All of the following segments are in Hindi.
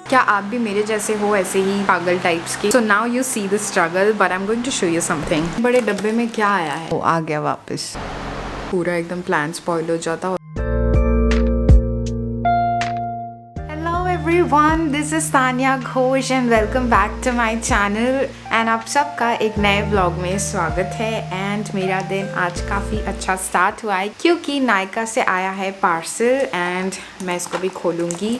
क्या आप भी मेरे जैसे हो ऐसे ही पागल टाइप्स के? So now you see the struggle, but I am going to show you something. बड़े डब्बे में क्या आया है? वो आ गया वापस। पूरा एकदम प्लान स्पॉइल हो जाता। Everyone, this is Tania Ghosh and welcome back to my channel and आप सबका एक नए व्लॉग में स्वागत है। एंड मेरा दिन आज काफ़ी अच्छा स्टार्ट हुआ है क्योंकि नायका से आया है पार्सल एंड मैं इसको भी खोलूँगी,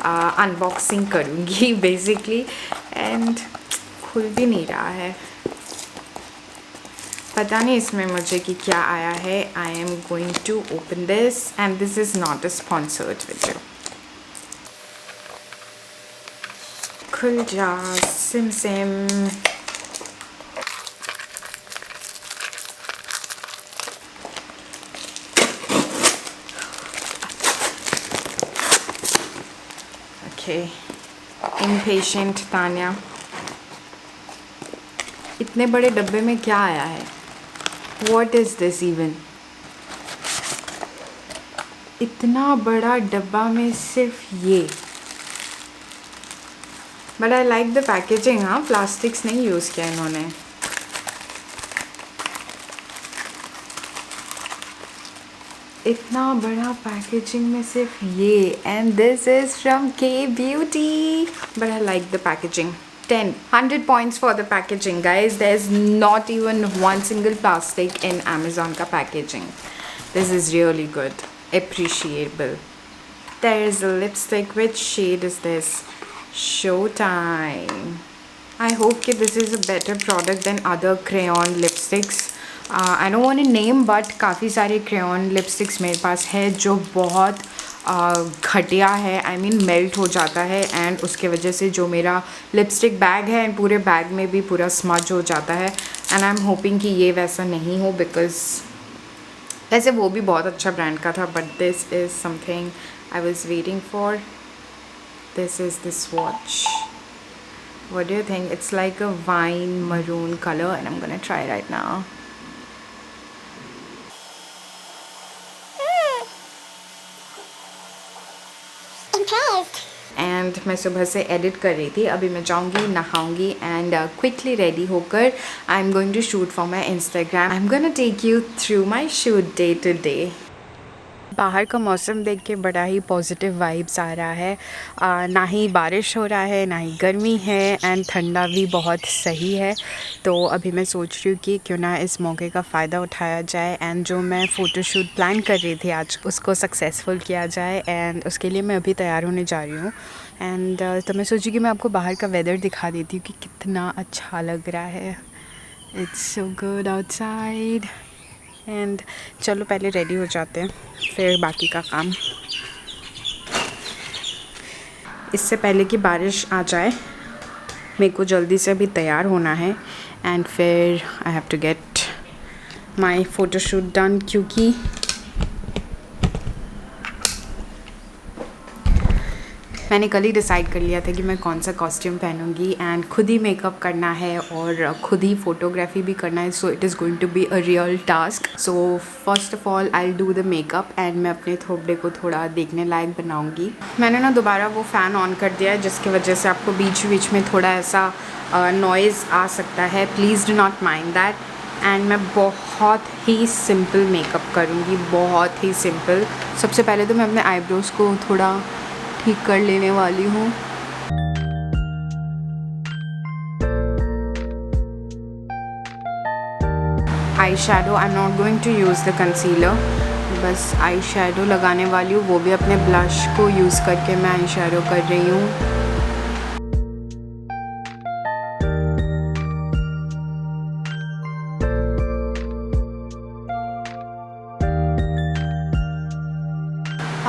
अनबॉक्सिंग करूँगी बेसिकली। एंड खुल भी नहीं रहा है, पता नहीं इसमें मुझे कि क्या आया है। I am going to open this and this is not a sponsored video. खुल जा सिम सिम। Okay, impatient Tanya. इतने बड़े डब्बे में क्या आया है? What is this even? इतना बड़ा डब्बा में सिर्फ ये। But I like the packaging. हाँ, प्लास्टिक्स नहीं यूज़ किया इन्होंने। इतना बड़ा पैकेजिंग में सिर्फ ये, एंड दिस इज फ्रॉम के beauty. But I like the packaging. 100 points for the packaging, guys. There's not even one single plastic in Amazon का packaging. This is really good, appreciable. There is a lipstick. Which shade is this? Showtime. I hope that this is a better product than other crayon lipsticks. I don't want to name, but काफ़ी सारे crayon lipsticks मेरे पास है जो बहुत घटिया है। आई मीन मेल्ट हो जाता है एंड उसके वजह से जो मेरा लिपस्टिक बैग है पूरे बैग में भी पूरा स्मज हो जाता है। एंड आई एम होपिंग कि ये वैसा नहीं हो, बिकॉज वैसे वो भी बहुत अच्छा ब्रांड का था, but this is something I was waiting for. This is the swatch. What do you think? It's like a wine maroon color and I'm gonna try right now. Impressed. And मैं सुबह से एडिट कर रही थी। अभी मैं जाऊँगी, नहाऊँगी एंड क्विकली रेडी होकर I am going to shoot for my Instagram. I am gonna take you through my shoot day today. बाहर का मौसम देख के बड़ा ही पॉजिटिव वाइब्स आ रहा है। ना ही बारिश हो रहा है ना ही गर्मी है एंड ठंडा भी बहुत सही है। तो अभी मैं सोच रही हूँ कि क्यों ना इस मौके का फ़ायदा उठाया जाए एंड जो मैं फ़ोटोशूट प्लान कर रही थी आज उसको सक्सेसफुल किया जाए। एंड उसके लिए मैं अभी तैयार होने जा रही हूँ। एंड तो मैं सोची कि मैं आपको बाहर का वेदर दिखा देती हूँ कि कितना अच्छा लग रहा है। It's so good outside. And चलो पहले रेडी हो जाते हैं फिर बाकी का काम। इससे पहले कि बारिश आ जाए मेरे को जल्दी से अभी तैयार होना है एंड फिर I have to get my photoshoot done, क्योंकि मैंने कल ही डिसाइड कर लिया था कि मैं कौन सा कॉस्ट्यूम पहनूंगी एंड खुद ही मेकअप करना है और खुद ही फ़ोटोग्राफी भी करना है। So it is going to be a real task. So first of all I will do the makeup and मैं अपने थोपड़े को थोड़ा देखने लायक बनाऊंगी। मैंने ना दोबारा वो फ़ैन ऑन कर दिया है जिसकी वजह से आपको बीच बीच में थोड़ा ऐसा नॉइज़ आ सकता है। Please do not mind that. And मैं बहुत ही सिंपल मेकअप करूँगी, बहुत ही सिंपल। सबसे पहले तो मैं अपने आईब्रोज़ को थोड़ा ठीक कर लेने वाली हूँ। Eye shadow, I am not going to use the concealer, बस आई शेडो लगाने वाली हूँ, वो भी अपने ब्लश को यूज़ करके मैं आई शेडो कर रही हूँ।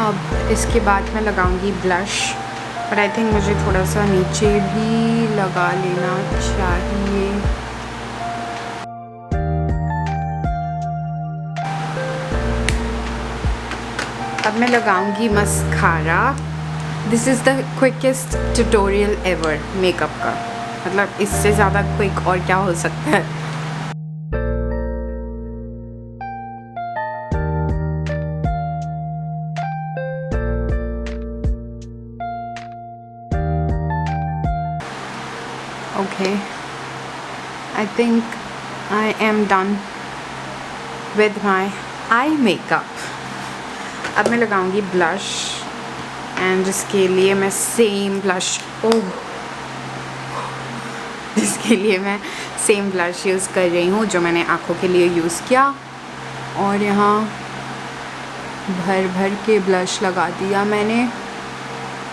अब इसके बाद मैं लगाऊंगी ब्लश, बट आई थिंक मुझे थोड़ा सा नीचे भी लगा लेना चाहिए। अब मैं लगाऊंगी mascara. This is the quickest tutorial ever makeup का, मतलब इससे ज़्यादा क्विक और क्या हो सकता है। I think I am done with my eye makeup. अब मैं लगाऊंगी ब्लश एंड जिसके लिए मैं सेम ब्लश जिसके लिए मैं सेम ब्लश यूज़ कर रही हूँ जो मैंने आँखों के लिए यूज़ किया, और यहाँ भर भर के ब्लश लगा दिया मैंने,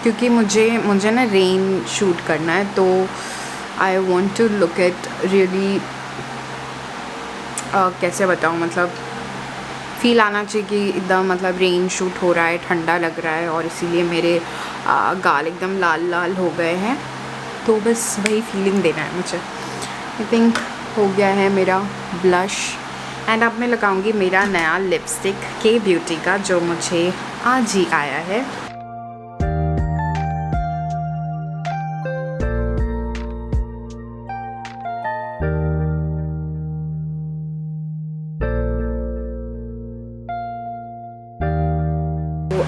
क्योंकि मुझे ना रेन शूट करना है, तो I want to look at really कैसे बताऊँ, मतलब फ़ील आना चाहिए कि एकदम मतलब रेन शूट हो रहा है, ठंडा लग रहा है, और इसीलिए मेरे गाल एकदम लाल लाल हो गए हैं, तो बस वही फीलिंग देना है मुझे। आई थिंक हो गया है मेरा ब्लश, एंड अब मैं लगाऊंगी मेरा नया लिपस्टिक के ब्यूटी का जो मुझे आज ही आया है।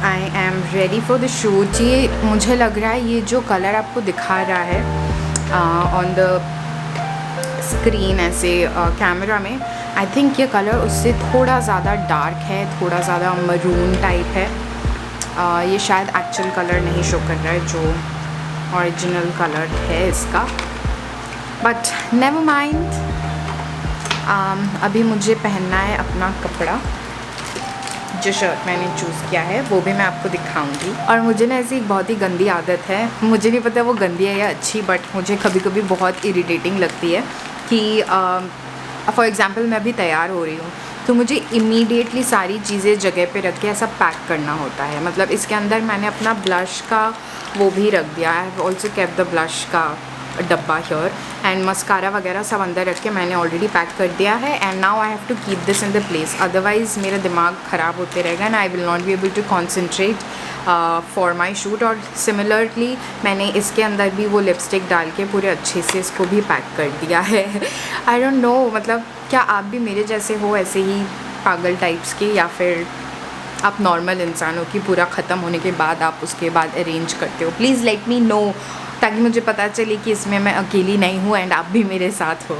I am ready for the shoot. ये मुझे लग रहा है ये जो कलर आपको दिखा रहा है ऑन द स्क्रीन ऐसे कैमरा में, आई थिंक ये कलर उससे थोड़ा ज़्यादा डार्क है, थोड़ा ज़्यादा मरून टाइप है। ये शायद एक्चुअल कलर नहीं शो कर रहा है जो ओरिजिनल कलर है इसका, बट नेवर माइंड। अभी मुझे पहनना है अपना कपड़ा, जो शर्ट मैंने चूज़ किया है वो भी मैं आपको दिखाऊंगी। और मुझे ना ऐसी एक बहुत ही गंदी आदत है, मुझे नहीं पता वो गंदी है या अच्छी, बट मुझे कभी कभी बहुत इरिटेटिंग लगती है कि फॉर एग्ज़ाम्पल मैं अभी तैयार हो रही हूँ तो मुझे इमीडिएटली सारी चीज़ें जगह पे रख के ऐसा पैक करना होता है। मतलब इसके अंदर मैंने अपना ब्लश का वो भी रख दिया, I have also kept the blush का डब्बा हियर, एंड मस्कारा वगैरह सब अंदर रख के मैंने ऑलरेडी पैक कर दिया है, and now I have to keep this in the place, otherwise मेरा दिमाग ख़राब होते रहेगा and I will not be able to concentrate for my shoot. और सिमिलरली मैंने इसके अंदर भी वो लिपस्टिक डाल के पूरे अच्छे से इसको भी पैक कर दिया है। आई डोंट नो, मतलब क्या आप भी मेरे जैसे हो ऐसे ही पागल टाइप्स के, या फिर आप नॉर्मल इंसान हो कि पूरा ख़त्म होने के बाद आप उसके बाद अरेंज करते हो? प्लीज़ लेट मी नो, ताकि मुझे पता चले कि इसमें मैं अकेली नहीं हूँ एंड आप भी मेरे साथ हो।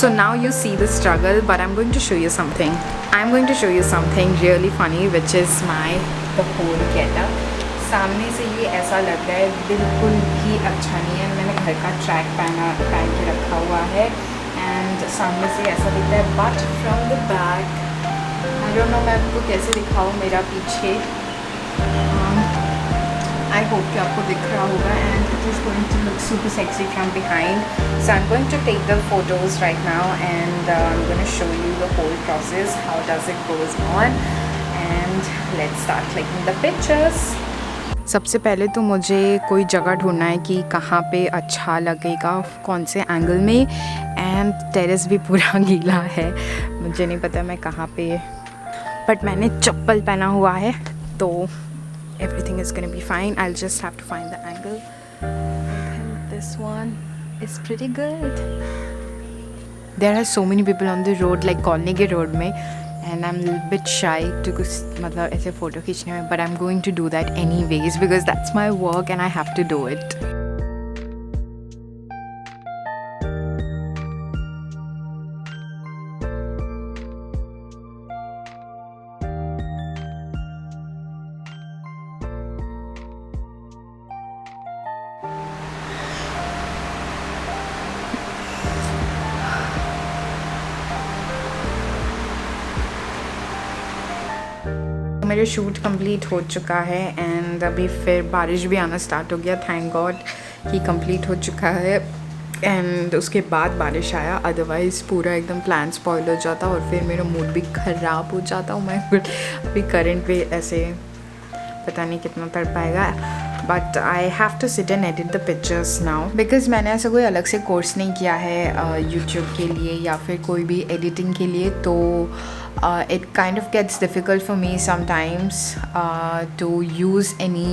So now you see the struggle, but I'm going to show you something. I'm going to show you something really funny, which is the whole getup. सामने से ये ऐसा लग रहा है बिल्कुल भी अच्छा नहीं है। मैंने घर का ट्रैक पहन के रखा हुआ है एंड सामने से ऐसा दिखता है, but from the back I don't know मैं आपको कैसे दिखाऊँ मेरा पीछे। I hope कि आपको दिख रहा होगा, and it is going to look super sexy from behind. So I'm going to take the photos right now, and I'm going to show you the whole process, how does it goes on, and let's start clicking the pictures. सबसे पहले तो मुझे कोई जगह ढूंढना है कि कहाँ पे अच्छा लगेगा, कौन से एंगल में, एंड टेरेस भी पूरा गीला है, मुझे नहीं पता मैं कहाँ पे, बट मैंने चप्पल पहना हुआ है तो everything is gonna be fine. I'll just have to find the angle. I think this one is pretty good. There are so many people on the road, like colony के रोड में, and I'm a little bit shy to मतलब ऐसे फ़ोटो खींचने में, but I'm going to do that anyways because that's my work and I have to do it. मेरा शूट कंप्लीट हो चुका है एंड अभी फिर बारिश भी आना स्टार्ट हो गया, थैंक गॉड कि कंप्लीट हो चुका है। एंड उसके बाद बारिश आया, अदरवाइज़ पूरा एकदम प्लान स्पॉइल हो जाता और फिर मेरा मूड भी ख़राब हो जाता हूँ मैं। अभी करंट पे ऐसे पता नहीं कितना तड़ पाएगा, but I have to sit and edit the pictures now because मैंने ऐसा कोई अलग से कोर्स नहीं किया है यूट्यूब के लिए या फिर कोई भी एडिटिंग के लिए, तो it kind of gets difficult for me sometimes to use any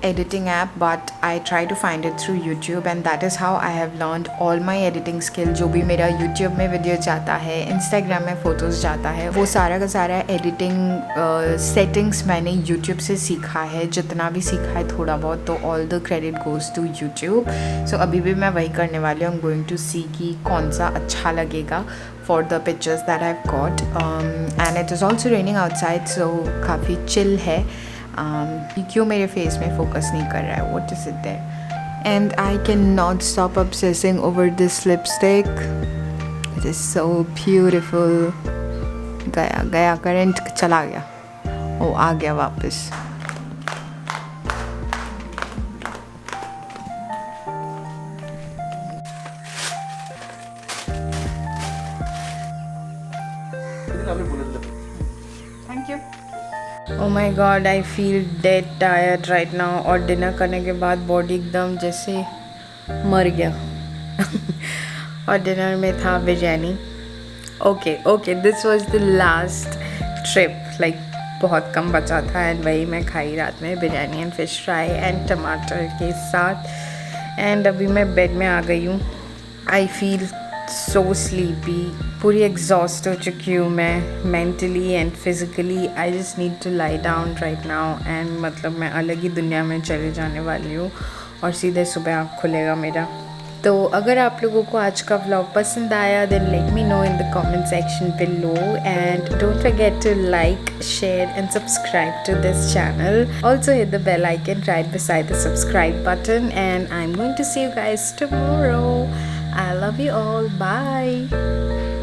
editing app, but I try to find it through YouTube, and that is how I have learned all my editing skill. जो भी मेरा YouTube में वीडियो जाता है, Instagram में फ़ोटोज़ जाता है, वो सारा का सारा एडिटिंग सेटिंग्स मैंने YouTube से सीखा है. जितना भी सीखा है थोड़ा बहुत, तो all the credit goes to YouTube. So अभी भी मैं वही करने वाली हूँ. I'm going to see कि कौन सा अच्छा लगेगा for the pictures that I've got. And it is also raining outside, so काफ़ी chill है. क्यों मेरे फेस में फोकस नहीं कर रहा है? What is it there? And I cannot stop obsessing over this lipstick. It is so beautiful. गया करंट चला गया. ओ आ गया वापस. Thank you. Oh my god, I feel dead tired right now. और डिनर करने के बाद बॉडी एकदम जैसे मर गया. और डिनर में था biryani. Okay this was the last trip. Like बहुत कम बचा था एंड वही मैं खाई रात में, biryani and fish fry and टमाटर के साथ. एंड अभी मैं बेड में आ गई हूँ. I feel so sleepy. पूरी एग्जॉस्ट हो चुकी हूँ मैं, mentally and physically. I just need to lie down right now. And मतलब मैं अलग ही दुनिया में चले जाने वाली हूँ और सीधे सुबह आँख खुलेगा मेरा. तो अगर आप लोगों को आज का व्लॉग पसंद आया, then let me know in the comment section below. And don't forget to like, share and subscribe to this channel. Also hit the bell icon right beside the subscribe button. And I'm going to see you guys tomorrow. I love you all. Bye.